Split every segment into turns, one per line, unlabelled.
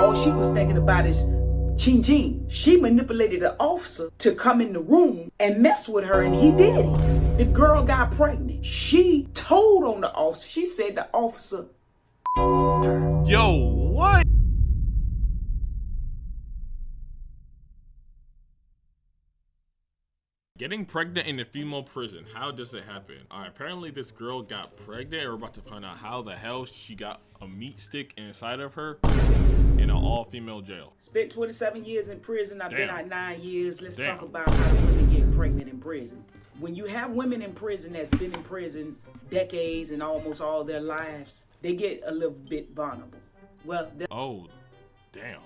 all she was thinking about is ching ching. She manipulated the officer to come in the room and mess with her, and he did it. The girl got pregnant. She told on the officer. She said the officer her.
Yo, what? Getting pregnant in a female prison, how does it happen? Apparently this girl got pregnant. We're about to find out how the hell she got a meat stick inside of her in an all-female jail.
Spent 27 years in prison. I've been out 9 years. Let's
Damn.
talk about how women get pregnant in prison. When you have women in prison that's been in prison decades and almost all their lives, they get a little bit vulnerable. Well,
oh, damn.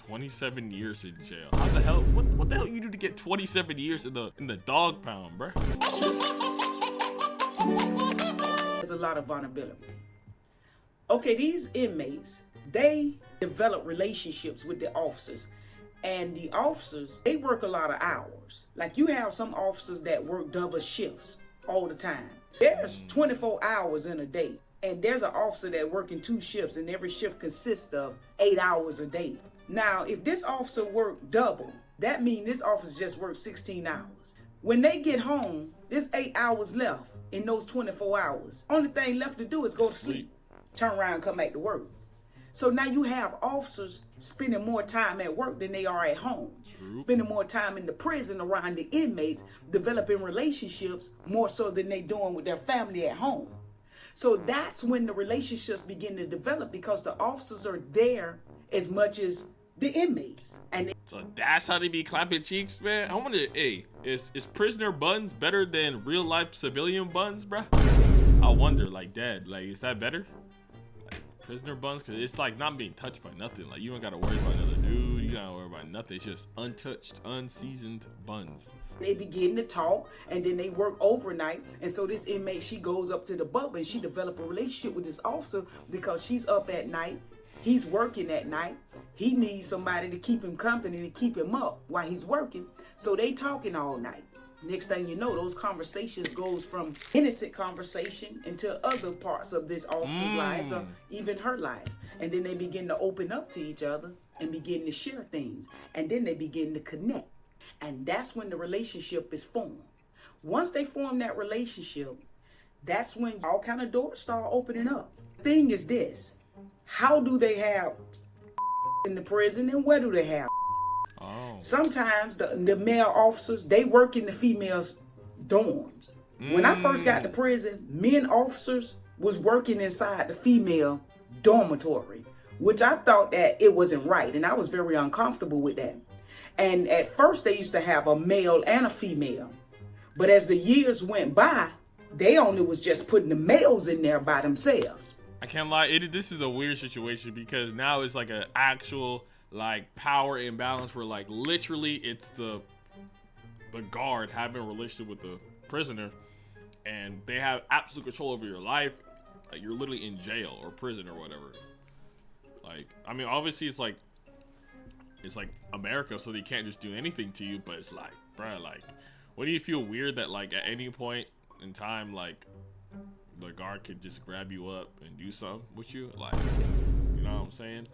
27 years in jail. How the hell? What the hell you do to get 27 years in the dog pound, bruh?
there's a lot of vulnerability. Okay, these inmates, they develop relationships with the officers. And the officers, they work a lot of hours. Like you have some officers that work double shifts all the time. There's 24 hours in a day. And there's an officer that working 2 shifts, and every shift consists of 8 hours a day. Now, if this officer worked double, that means this officer just worked 16 hours. When they get home, there's 8 hours left in those 24 hours. Only thing left to do is go to sleep, turn around and come back to work. So now you have officers spending more time at work than they are at home.
True.
Spending more time in the prison around the inmates, developing relationships more so than they doing with their family at home. So that's when the relationships begin to develop, because the officers are there as much as the inmates. And
so that's how they be clapping cheeks, man. I wonder, hey, is prisoner buns better than real life civilian buns, bruh? I wonder, like, Dad, like, is that better? Like, prisoner buns, cause it's like not being touched by nothing. Like, you don't gotta worry about another dude. You gotta worry about nothing. It's just untouched, unseasoned buns.
they begin to talk, and then they work overnight. And so this inmate, she goes up to the bubble and she develop a relationship with this officer because she's up at night. He's working at night. He needs somebody to keep him company, to keep him up while he's working. So they talking all night. Next thing you know, those conversations goes from innocent conversation into other parts of this officer's lives, or even her lives. And then they begin to open up to each other and begin to share things. And then they begin to connect. And that's when the relationship is formed. Once they form that relationship, that's when all kind of doors start opening up. The thing is this: how do they have in the prison, and where do they have?
Oh.
Sometimes the male officers, they work in the females' dorms. When I first got to prison, men officers was working inside the female dormitory, which I thought that it wasn't right, and I was very uncomfortable with that. And at first they used to have a male and a female, but as the years went by, they only was just putting the males in there by themselves.
I can't lie, this is a weird situation, because now it's like an actual like power imbalance where like literally it's the guard having a relationship with the prisoner, and they have absolute control over your life. Like, you're literally in jail or prison or whatever. Like, I mean, obviously it's like America, so they can't just do anything to you, but it's like, bruh, like, wouldn't you feel weird that like at any point in time, like, the guard could just grab you up and do something with you? Like, you know what I'm saying?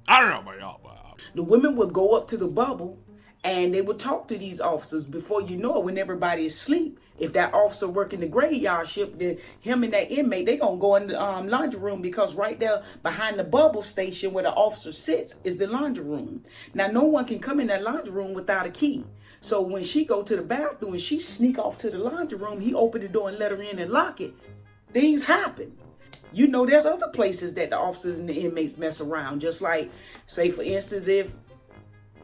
I don't know about y'all, but
the women would go up to the bubble and they would talk to these officers. Before you know it, when everybody is asleep, if that officer working the graveyard shift, then him and that inmate, they gonna go in the laundry room, because right there behind the bubble station where the officer sits is the laundry room. Now, no one can come in that laundry room without a key. So when she go to the bathroom and she sneak off to the laundry room, he open the door and let her in and lock it. Things happen. You know, there's other places that the officers and the inmates mess around. Just like, say, for instance, if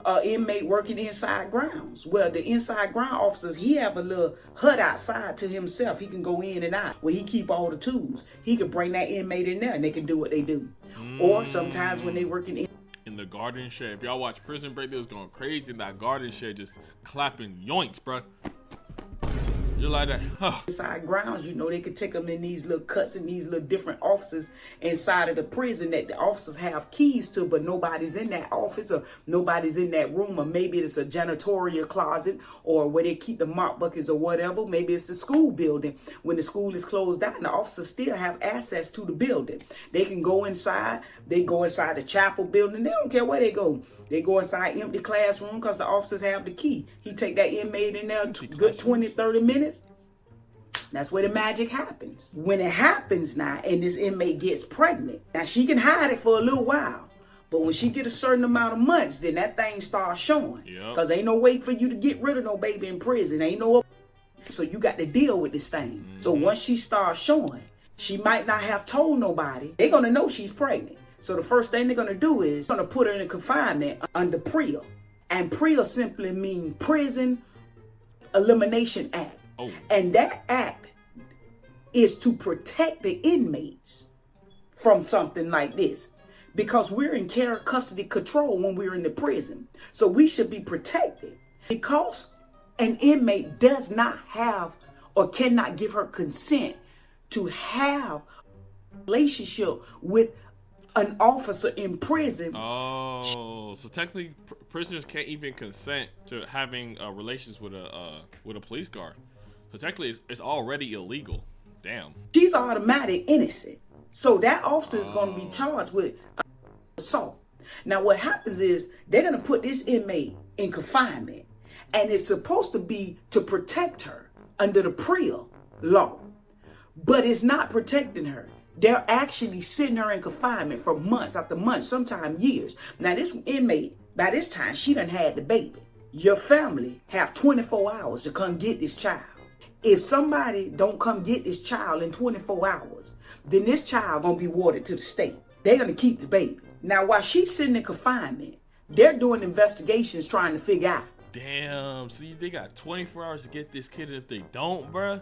an inmate working inside grounds. Well, the inside ground officers, he have a little hut outside to himself. He can go in and out where he keep all the tools. He can bring that inmate in there and they can do what they do. Or sometimes when they working in
the garden shed, if y'all watch Prison Break, they was going crazy in that garden shed, just clapping yoinks, bro. You're like that. Huh.
Inside grounds, you know, they could take them in these little cuts in these little different offices inside of the prison that the officers have keys to, but nobody's in that office or nobody's in that room, or maybe it's a janitorial closet or where they keep the mop buckets or whatever. Maybe it's the school building. When the school is closed down, the officers still have access to the building. They can go inside. They go inside the chapel building. They don't care where they go. They go inside empty classroom because the officers have the key. He take that inmate in there good 20, 30 minutes. That's where the magic happens. When it happens now and this inmate gets pregnant, now she can hide it for a little while. But when she get a certain amount of months, then that thing starts showing. Because ain't no way for you to get rid of no baby in prison. Ain't no. So you got to deal with this thing. So once she starts showing, she might not have told nobody. They're going to know she's pregnant. So the first thing they're going to do is going to put her in confinement under PREA. And PREA simply means Prison Elimination Act.
Oh.
And that act is to protect the inmates from something like this. Because we're in care, custody, control when we're in the prison. So we should be protected. Because an inmate does not have or cannot give her consent to have a relationship with an officer in prison.
Oh, so technically prisoners can't even consent to having relations with a police guard. So technically it's already illegal. Damn.
She's automatic innocent. So that officer is going to be charged with assault. Now what happens is they're going to put this inmate in confinement, and it's supposed to be to protect her under the PREA law, but it's not protecting her. They're actually sitting her in confinement for months after months, sometimes years. Now this inmate, by this time, she done had the baby. Your family have 24 hours to come get this child. If somebody don't come get this child in 24 hours, then this child gonna be warded to the state. They're gonna keep the baby. Now while she's sitting in confinement, they're doing investigations trying to figure out.
Damn, see, they got 24 hours to get this kid, and if they don't, bruh,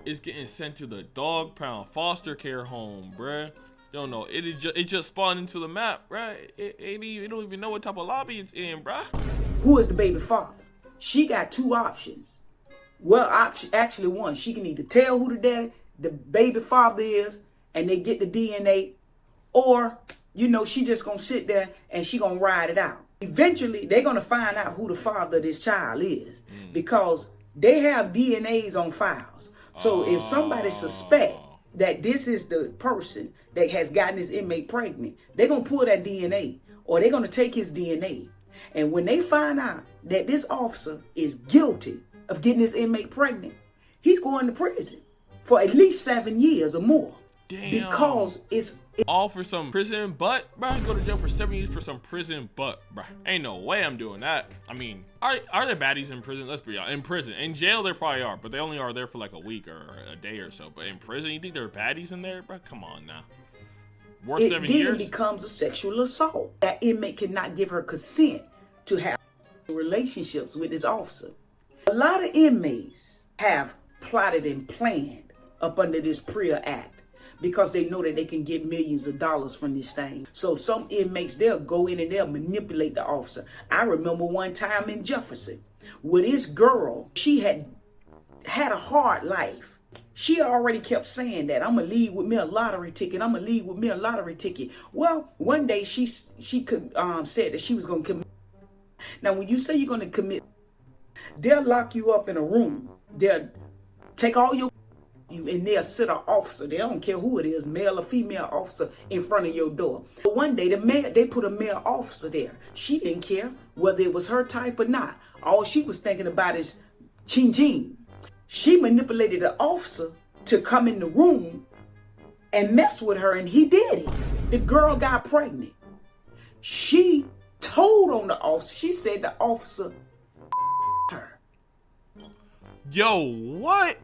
it's getting sent to the dog pound foster care home, bruh. Don't know. It just spawned into the map, bruh. It don't even know what type of lobby it's in, bruh.
Who is the baby father? She got two options. Well, actually one. She can either tell who the baby father is, and they get the DNA, or, you know, she just gonna sit there and she gonna ride it out. Eventually, they're gonna find out who the father of this child is, because they have DNAs on files. So if somebody suspect that this is the person that has gotten this inmate pregnant, they're going to pull that DNA, or they're going to take his DNA. And when they find out that this officer is guilty of getting this inmate pregnant, he's going to prison for at least 7 years or more.
Damn.
Because it's
all for some prison butt, bro. Go to jail for 7 years for some prison butt, bro. Ain't no way I'm doing that. I mean, are there baddies in prison? Let's be honest. In prison, in jail, there probably are, but they only are there for like a week or a day or so. But in prison, you think there are baddies in there, bro? Come on now. Worth 7 years.
It then becomes a sexual assault. That inmate cannot give her consent to have relationships with this officer. A lot of inmates have plotted and planned up under this PREA Act, because they know that they can get millions of dollars from this thing. So some inmates, they'll go in and they'll manipulate the officer. I remember one time in Jefferson where this girl, she had a hard life. She already kept saying that, I'm going to leave with me a lottery ticket. I'm going to leave with me a lottery ticket. Well, one day she said that she was going to commit. Now, when you say you're going to commit, they'll lock you up in a room. They'll take all your and they'll sit an officer, they don't care who it is, male or female officer, in front of your door. But one day they put a male officer there. She didn't care whether it was her type or not. All she was thinking about is ching ching. She manipulated the officer to come in the room and mess with her, and he did it. The girl got pregnant. She told on the officer. She said the officer her.
Yo, what?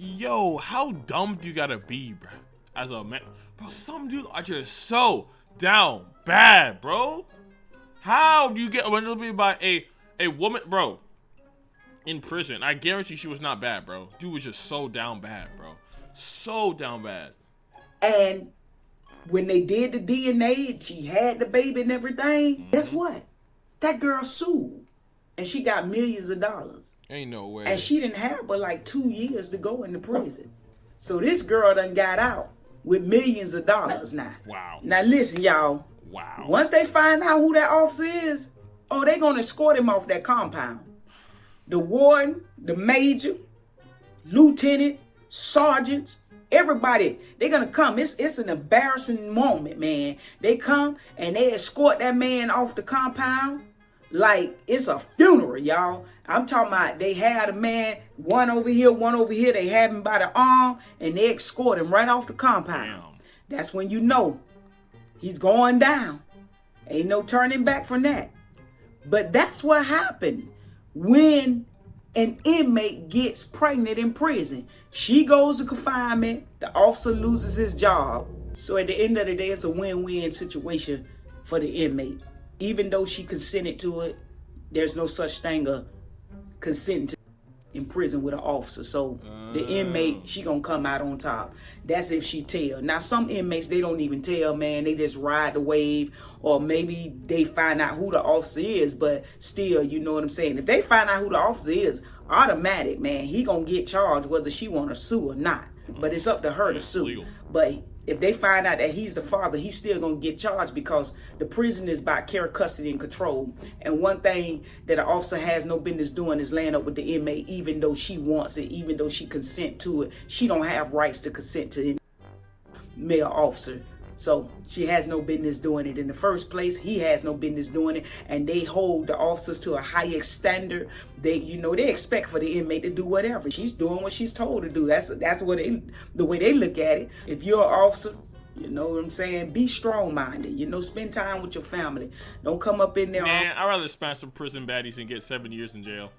Yo, how dumb do you gotta be, bro? As a man, bro, some dudes are just so down bad, bro. How do you get manipulated by a woman, bro, in prison? I guarantee she was not bad, bro. Dude was just so down bad, bro. So down bad.
And when they did the DNA and she had the baby and everything, guess what? That girl sued. and she got millions of dollars.
Ain't no way.
And she didn't have but like 2 years to go into prison. So this girl done got out with millions of dollars now.
Wow.
Now listen, y'all.
Wow.
Once they find out who that officer is, oh, they gonna escort him off that compound. The warden, the major, lieutenant, sergeants, everybody, they're gonna come. It's an embarrassing moment, man. They come and they escort that man off the compound like it's a funeral, y'all. I'm talking about they had a man, one over here, they have him by the arm, and they escort him right off the compound. Damn. That's when you know he's going down. Ain't no turning back from that. But that's what happened when an inmate gets pregnant in prison. She goes to confinement, the officer loses his job. So at the end of the day, it's a win-win situation for the inmate. Even though she consented to it, there's no such thing of consenting to in prison with an officer. So the inmate, she gonna come out on top. That's if she tell. Now some inmates, they don't even tell, man. They just ride the wave, or maybe they find out who the officer is, but still, you know what I'm saying? If they find out who the officer is, automatic, man, he gonna get charged whether she wanna sue or not. But it's up to her to sue.
Legal.
But if they find out that he's the father, he's still gonna get charged, because the prison is by care, custody, and control. And one thing that an officer has no business doing is laying up with the inmate, even though she wants it, even though she consent to it. She don't have rights to consent to any male officer. So she has no business doing it in the first place. He has no business doing it, and they hold the officers to a higher standard. They, they expect for the inmate to do whatever. She's doing what she's told to do. That's what the way they look at it. If you're an officer, you know what I'm saying, be strong-minded. Spend time with your family. Don't come up in there.
Man, I'd rather smash some prison baddies and get 7 years in jail.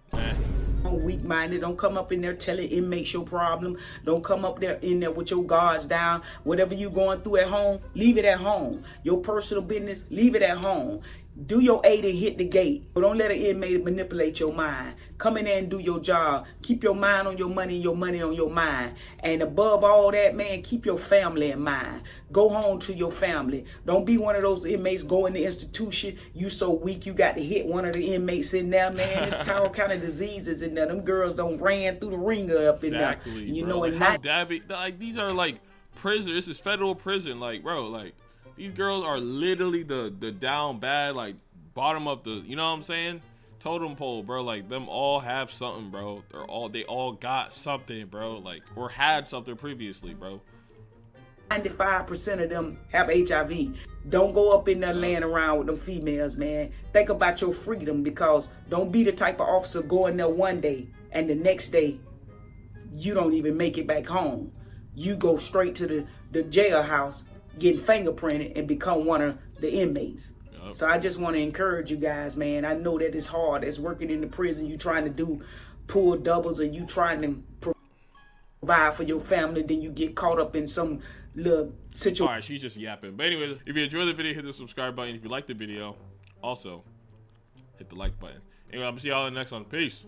Weak-minded. Don't come up in there telling inmates your problem. Don't come up in there with your guards down. Whatever you going through at home, leave it at home. Your personal business, leave it at home. Do your A to hit the gate. But don't let an inmate manipulate your mind. Come in there and do your job. Keep your mind on your money and your money on your mind. And above all that, man, keep your family in mind. Go home to your family. Don't be one of those inmates go in the institution. You so weak you got to hit one of the inmates in there, man. It's all kind of diseases in there. Them girls don't ran through the ringer up in there.
You know, and not like these are like prison. This is federal prison. Like, bro, like these girls are literally the down bad, like bottom of the, you know what I'm saying? Totem pole, bro. Like them all have something, bro. They all got something, bro. Like, or had something previously, bro.
95% of them have HIV. Don't go up in there laying around with them females, man. Think about your freedom, because don't be the type of officer go in there one day and the next day you don't even make it back home. You go straight to the jailhouse, getting fingerprinted, and become one of the inmates. Yep. So I just want to encourage you guys, man. I know that it's hard. It's working in the prison. You trying to do pull doubles, or you trying to provide for your family, then you get caught up in some little situation.
All right, she's just yapping. But anyway, if you enjoyed the video, hit the subscribe button. If you like the video, also hit the like button. Anyway, I'm gonna see y'all in the next one. Peace.